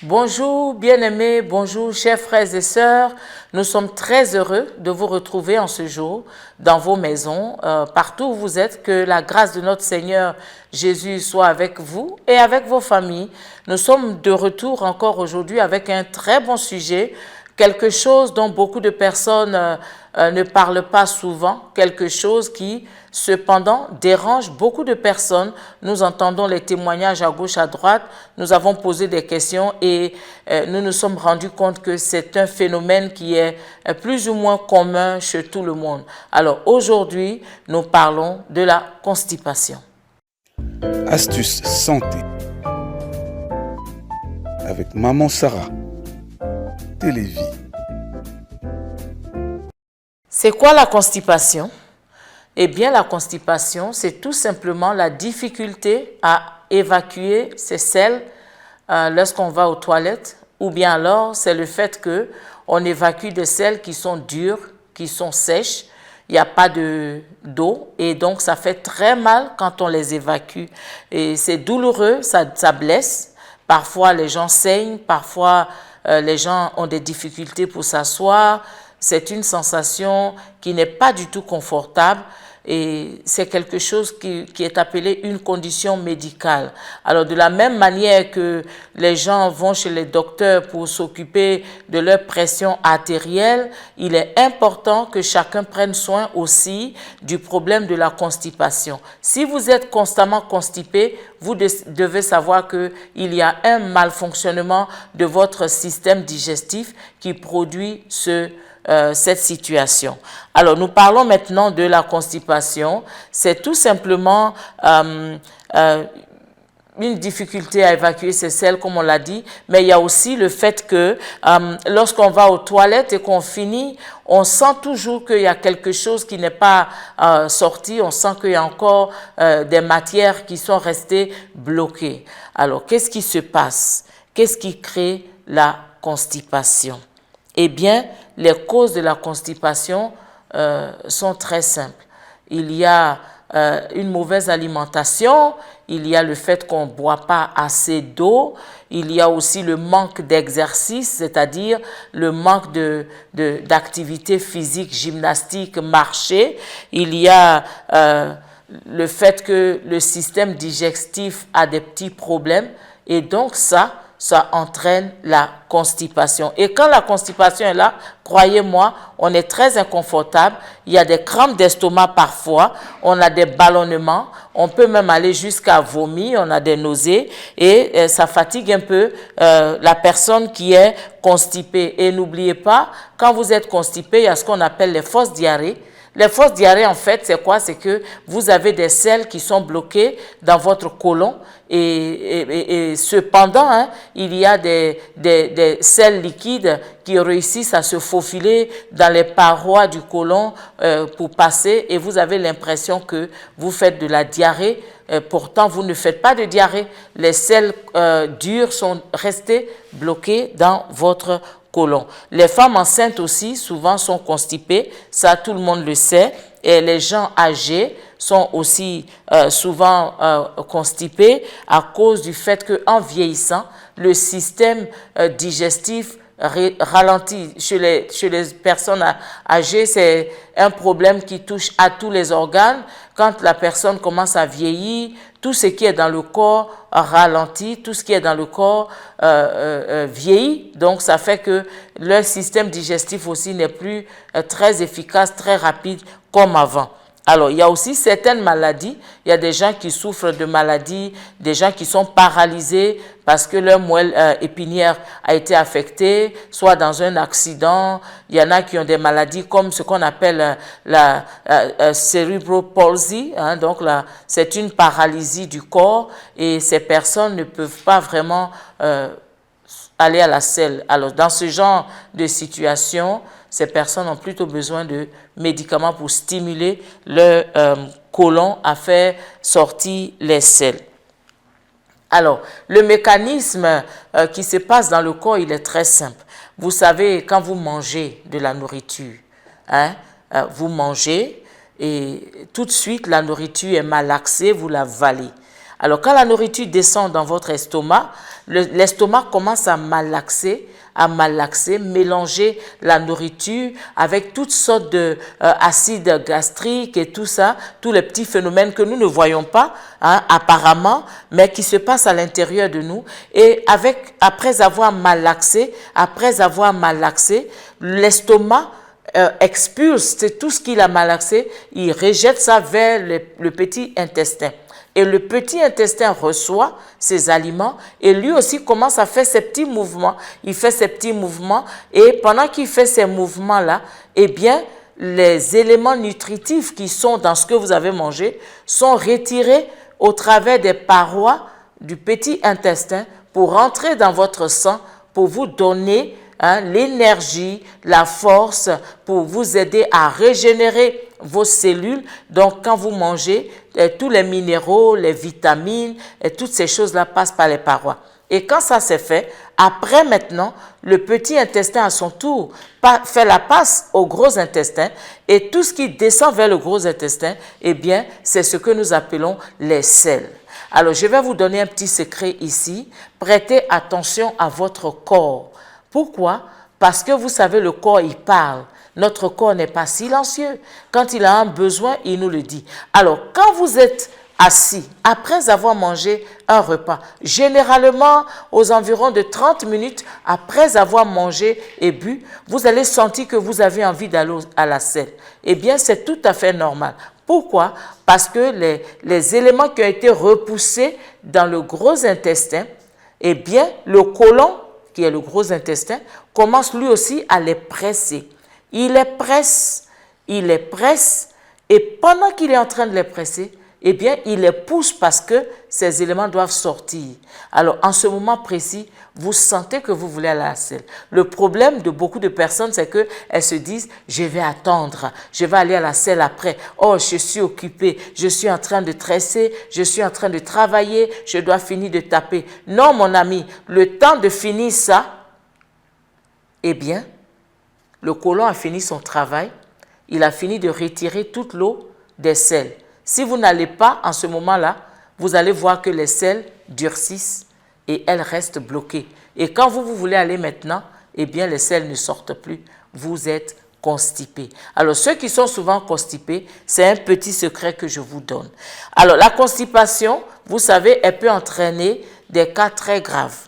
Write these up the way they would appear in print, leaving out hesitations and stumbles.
Bonjour bien-aimés, bonjour chers frères et sœurs. Nous sommes très heureux de vous retrouver en ce jour dans vos maisons, partout où vous êtes. Que la grâce de notre Seigneur Jésus soit avec vous et avec vos familles. Nous sommes de retour encore aujourd'hui avec un très bon sujet, quelque chose dont beaucoup de personnes ne parlent pas souvent, quelque chose qui cependant dérange beaucoup de personnes. Nous entendons les témoignages à gauche, à droite, nous avons posé des questions et nous nous sommes rendus compte que c'est un phénomène qui est plus ou moins commun chez tout le monde. Alors aujourd'hui, nous parlons de la constipation. Astuces santé avec Maman Sarah. Télévie. C'est quoi la constipation? Eh bien, la constipation, c'est tout simplement la difficulté à évacuer ses selles lorsqu'on va aux toilettes, ou bien alors c'est le fait qu'on évacue des selles qui sont dures, qui sont sèches, il n'y a pas d'eau et donc ça fait très mal quand on les évacue. Et c'est douloureux, ça blesse. Parfois les gens saignent, parfois les gens ont des difficultés pour s'asseoir. C'est une sensation qui n'est pas du tout confortable et c'est quelque chose qui est appelé une condition médicale. Alors de la même manière que les gens vont chez les docteurs pour s'occuper de leur pression artérielle, il est important que chacun prenne soin aussi du problème de la constipation. Si vous êtes constamment constipé, vous devez savoir qu'il y a un malfonctionnement de votre système digestif qui produit cette situation. Alors, nous parlons maintenant de la constipation. C'est tout simplement une difficulté à évacuer ses selles, comme on l'a dit, mais il y a aussi le fait que lorsqu'on va aux toilettes et qu'on finit, on sent toujours qu'il y a quelque chose qui n'est pas sorti, on sent qu'il y a encore des matières qui sont restées bloquées. Alors, qu'est-ce qui se passe? Qu'est-ce qui crée la constipation? Eh bien, les causes de la constipation sont très simples. Il y a une mauvaise alimentation, il y a le fait qu'on ne boit pas assez d'eau, il y a aussi le manque d'exercice, c'est-à-dire le manque d'activité physique, gymnastique, marcher. Il y a le fait que le système digestif a des petits problèmes et donc ça entraîne la constipation. Et quand la constipation est là, croyez-moi, on est très inconfortable. Il y a des crampes d'estomac parfois, on a des ballonnements, on peut même aller jusqu'à vomir, on a des nausées et ça fatigue un peu la personne qui est constipée. Et n'oubliez pas, quand vous êtes constipé, il y a ce qu'on appelle les fausses diarrhées. Les fausses diarrhées, en fait, c'est quoi? C'est que vous avez des selles qui sont bloquées dans votre côlon et cependant, il y a des selles liquides qui réussissent à se faufiler dans les parois du côlon pour passer et vous avez l'impression que vous faites de la diarrhée. Pourtant, vous ne faites pas de diarrhée. Les selles dures sont restées bloquées dans votre côlon. Les femmes enceintes aussi souvent sont constipées, ça tout le monde le sait, et les gens âgés sont aussi souvent constipés à cause du fait qu'en vieillissant, le système digestif ralentit. Chez les personnes âgées, c'est un problème qui touche à tous les organes. Quand la personne commence à vieillir, tout ce qui est dans le corps ralentit, tout ce qui est dans le corps vieillit. Donc, ça fait que leur système digestif aussi n'est plus très efficace, très rapide comme avant. Alors, il y a aussi certaines maladies. Il y a des gens qui souffrent de maladies, des gens qui sont paralysés parce que leur moelle épinière a été affectée, soit dans un accident. Il y en a qui ont des maladies comme ce qu'on appelle la cerebral palsy. Donc, c'est une paralysie du corps et ces personnes ne peuvent pas vraiment aller à la selle. Alors, dans ce genre de situation, ces personnes ont plutôt besoin de médicaments pour stimuler leur côlon à faire sortir les selles. Alors, le mécanisme qui se passe dans le corps, il est très simple. Vous savez, quand vous mangez de la nourriture, vous mangez et tout de suite, la nourriture est malaxée, vous la valez. Alors, quand la nourriture descend dans votre estomac, l'estomac commence à malaxer, mélanger la nourriture avec toutes sortes d'acides gastriques et tout ça, tous les petits phénomènes que nous ne voyons pas, hein, apparemment, mais qui se passent à l'intérieur de nous. Et après avoir malaxé, l'estomac expulse tout ce qu'il a malaxé, il rejette ça vers le petit intestin. Et le petit intestin reçoit ces aliments et lui aussi commence à faire ses petits mouvements. Il fait ses petits mouvements et pendant qu'il fait ces mouvements-là, eh bien, les éléments nutritifs qui sont dans ce que vous avez mangé sont retirés au travers des parois du petit intestin pour rentrer dans votre sang, pour vous donner l'énergie, la force, pour vous aider à régénérer vos cellules. Donc, quand vous mangez, tous les minéraux, les vitamines, et toutes ces choses-là passent par les parois. Et quand ça s'est fait, après maintenant, le petit intestin à son tour fait la passe au gros intestin et tout ce qui descend vers le gros intestin, eh bien, c'est ce que nous appelons les selles. Alors, je vais vous donner un petit secret ici. Prêtez attention à votre corps. Pourquoi? Parce que vous savez, le corps, il parle. Notre corps n'est pas silencieux. Quand il a un besoin, il nous le dit. Alors, quand vous êtes assis, après avoir mangé un repas, généralement aux environs de 30 minutes après avoir mangé et bu, vous allez sentir que vous avez envie d'aller à la selle. Eh bien, c'est tout à fait normal. Pourquoi? Parce que les éléments qui ont été repoussés dans le gros intestin, eh bien, le côlon, qui est le gros intestin, commence lui aussi à les presser. Il les presse, et pendant qu'il est en train de les presser, eh bien, il les pousse parce que ces éléments doivent sortir. Alors, en ce moment précis, vous sentez que vous voulez aller à la selle. Le problème de beaucoup de personnes, c'est qu'elles se disent, je vais attendre, je vais aller à la selle après. Oh, je suis occupée, je suis en train de tresser, je suis en train de travailler, je dois finir de taper. Non, mon ami, le temps de finir ça, eh bien, le côlon a fini son travail, il a fini de retirer toute l'eau des selles. Si vous n'allez pas en ce moment-là, vous allez voir que les selles durcissent et elles restent bloquées. Et quand vous voulez aller maintenant, eh bien les selles ne sortent plus. Vous êtes constipé. Alors ceux qui sont souvent constipés, c'est un petit secret que je vous donne. Alors la constipation, vous savez, elle peut entraîner des cas très graves.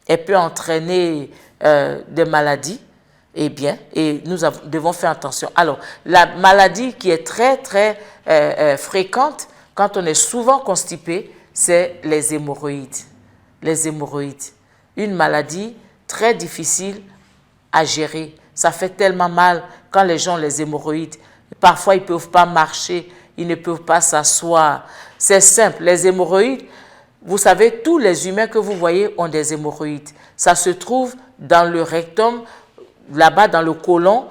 Elle peut entraîner des maladies. Eh bien, et nous devons faire attention. Alors, la maladie qui est très, très fréquente quand on est souvent constipé, c'est les hémorroïdes. Les hémorroïdes. Une maladie très difficile à gérer. Ça fait tellement mal quand les gens ont les hémorroïdes. Parfois, ils ne peuvent pas marcher, ils ne peuvent pas s'asseoir. C'est simple, les hémorroïdes, vous savez, tous les humains que vous voyez ont des hémorroïdes. Ça se trouve dans le rectum, là-bas dans le côlon,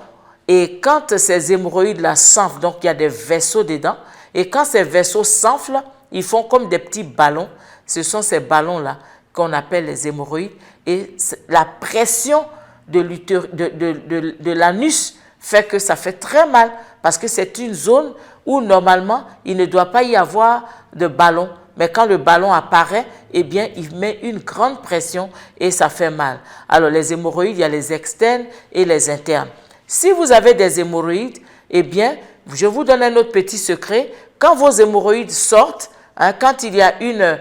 et quand ces hémorroïdes-là s'enflent, donc il y a des vaisseaux dedans, et quand ces vaisseaux s'enflent, ils font comme des petits ballons. Ce sont ces ballons-là qu'on appelle les hémorroïdes, et la pression de l'anus fait que ça fait très mal, parce que c'est une zone où normalement il ne doit pas y avoir de ballon. Mais quand le ballon apparaît, eh bien, il met une grande pression et ça fait mal. Alors, les hémorroïdes, il y a les externes et les internes. Si vous avez des hémorroïdes, eh bien, je vous donne un autre petit secret. Quand vos hémorroïdes sortent, hein, quand il y a une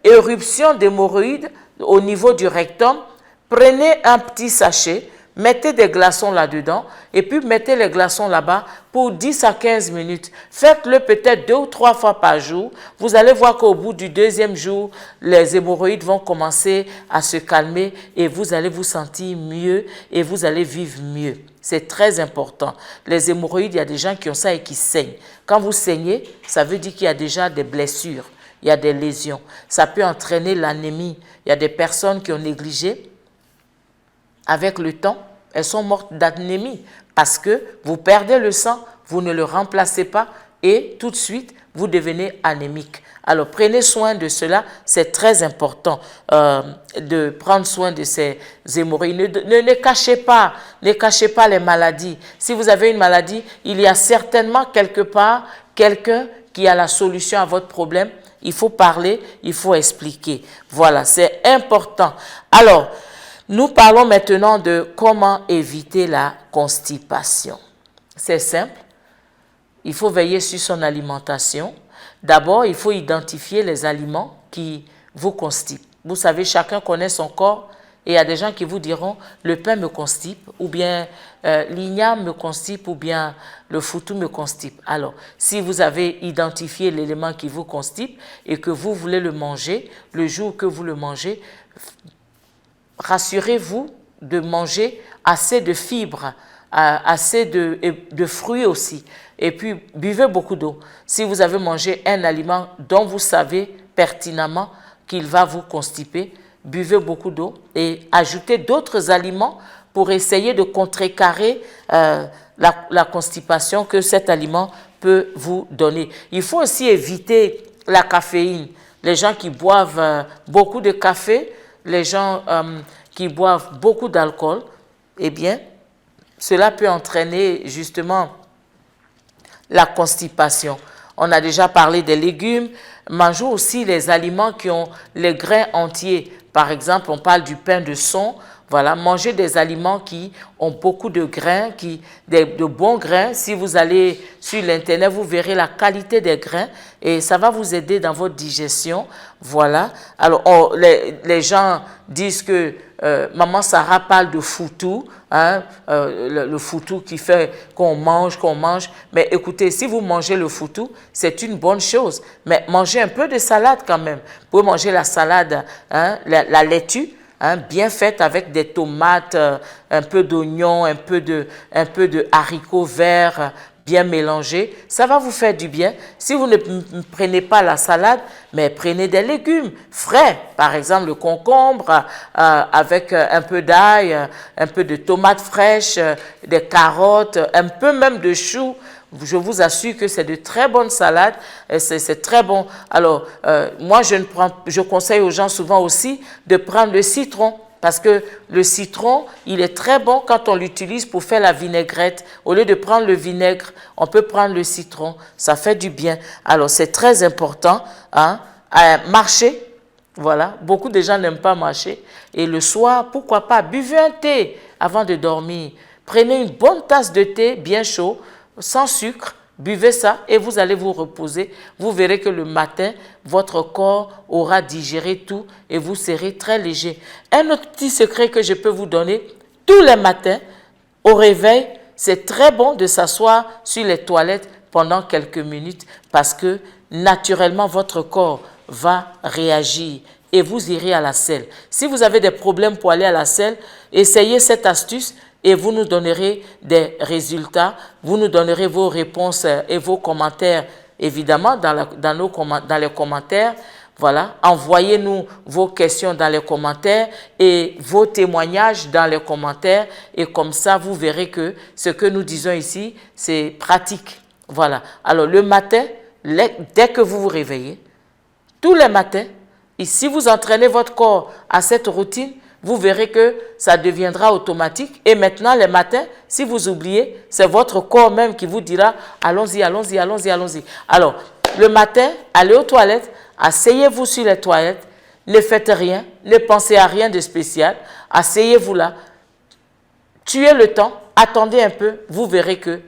éruption d'hémorroïdes au niveau du rectum, prenez un petit sachet, mettez des glaçons là-dedans et puis mettez les glaçons là-bas pour 10 à 15 minutes. Faites-le peut-être 2 ou 3 fois par jour. Vous allez voir qu'au bout du 2e jour, les hémorroïdes vont commencer à se calmer et vous allez vous sentir mieux et vous allez vivre mieux. C'est très important. Les hémorroïdes, il y a des gens qui ont ça et qui saignent. Quand vous saignez, ça veut dire qu'il y a déjà des blessures, il y a des lésions. Ça peut entraîner l'anémie. Il y a des personnes qui ont négligé. Avec le temps, elles sont mortes d'anémie parce que vous perdez le sang, vous ne le remplacez pas et tout de suite, vous devenez anémique. Alors, prenez soin de cela, c'est très important de prendre soin de ces hémorroïdes. Ne cachez pas les maladies. Si vous avez une maladie, il y a certainement quelque part quelqu'un qui a la solution à votre problème. Il faut parler, il faut expliquer. Voilà, c'est important. Alors, nous parlons maintenant de comment éviter la constipation. C'est simple. Il faut veiller sur son alimentation. D'abord, il faut identifier les aliments qui vous constipent. Vous savez, chacun connaît son corps et il y a des gens qui vous diront « le pain me constipe » ou bien l'igname me constipe ou bien le foutou me constipe. Alors, si vous avez identifié l'élément qui vous constipe et que vous voulez le manger, le jour que vous le mangez, rassurez-vous de manger assez de fibres, assez de fruits aussi. Et puis, buvez beaucoup d'eau. Si vous avez mangé un aliment dont vous savez pertinemment qu'il va vous constiper, buvez beaucoup d'eau et ajoutez d'autres aliments pour essayer de contrecarrer la constipation que cet aliment peut vous donner. Il faut aussi éviter la caféine. Les gens qui boivent beaucoup de café, les gens qui boivent beaucoup d'alcool, eh bien, cela peut entraîner justement la constipation. On a déjà parlé des légumes. Mangez aussi les aliments qui ont les grains entiers. Par exemple, on parle du pain de son. Voilà, mangez des aliments qui ont beaucoup de grains, de bons grains. Si vous allez sur l'Internet, vous verrez la qualité des grains et ça va vous aider dans votre digestion. Voilà. Alors, les gens disent que Maman Sarah parle de foutou, hein, le foutou qui fait qu'on mange. Mais écoutez, si vous mangez le foutou, c'est une bonne chose. Mais mangez un peu de salade quand même. Vous pouvez manger la salade, hein, la laitue. Hein, bien faite avec des tomates, un peu d'oignons, un peu de haricots verts bien mélangés. Ça va vous faire du bien. Si vous ne prenez pas la salade, mais prenez des légumes frais. Par exemple, le concombre avec un peu d'ail, un peu de tomates fraîches, des carottes, un peu même de choux. Je vous assure que c'est de très bonnes salades, c'est très bon. Alors, moi, je conseille aux gens souvent aussi de prendre le citron parce que le citron, il est très bon quand on l'utilise pour faire la vinaigrette. Au lieu de prendre le vinaigre, on peut prendre le citron, ça fait du bien. Alors, c'est très important, hein, marcher. Voilà, beaucoup de gens n'aiment pas marcher. Et le soir, pourquoi pas, buvez un thé avant de dormir. Prenez une bonne tasse de thé bien chaud, sans sucre, buvez ça et vous allez vous reposer. Vous verrez que le matin, votre corps aura digéré tout et vous serez très léger. Un autre petit secret que je peux vous donner, tous les matins, au réveil, c'est très bon de s'asseoir sur les toilettes pendant quelques minutes parce que naturellement, votre corps va réagir et vous irez à la selle. Si vous avez des problèmes pour aller à la selle, essayez cette astuce et vous nous donnerez des résultats, vous nous donnerez vos réponses et vos commentaires, évidemment, dans les commentaires. Voilà, envoyez-nous vos questions dans les commentaires et vos témoignages dans les commentaires. Et comme ça, vous verrez que ce que nous disons ici, c'est pratique. Voilà, alors le matin, dès que vous vous réveillez, tous les matins, et si vous entraînez votre corps à cette routine, vous verrez que ça deviendra automatique. Et maintenant, les matins, si vous oubliez, c'est votre corps même qui vous dira « allons-y, allons-y, allons-y, allons-y ». Alors, le matin, allez aux toilettes, asseyez-vous sur les toilettes, ne faites rien, ne pensez à rien de spécial, asseyez-vous là, tuez le temps, attendez un peu, vous verrez que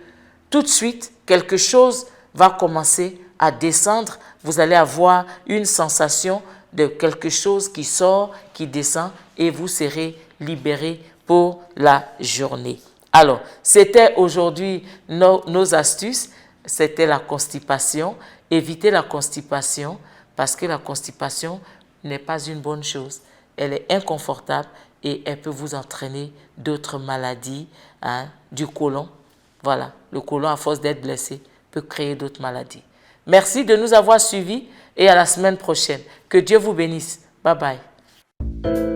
tout de suite, quelque chose va commencer à descendre. Vous allez avoir une sensation de quelque chose qui sort, qui descend et vous serez libéré pour la journée. Alors, c'était aujourd'hui nos astuces. C'était la constipation. Évitez la constipation parce que la constipation n'est pas une bonne chose. Elle est inconfortable et elle peut vous entraîner d'autres maladies, hein, du côlon. Voilà, le côlon, à force d'être blessé, peut créer d'autres maladies. Merci de nous avoir suivis et à la semaine prochaine. Que Dieu vous bénisse. Bye bye.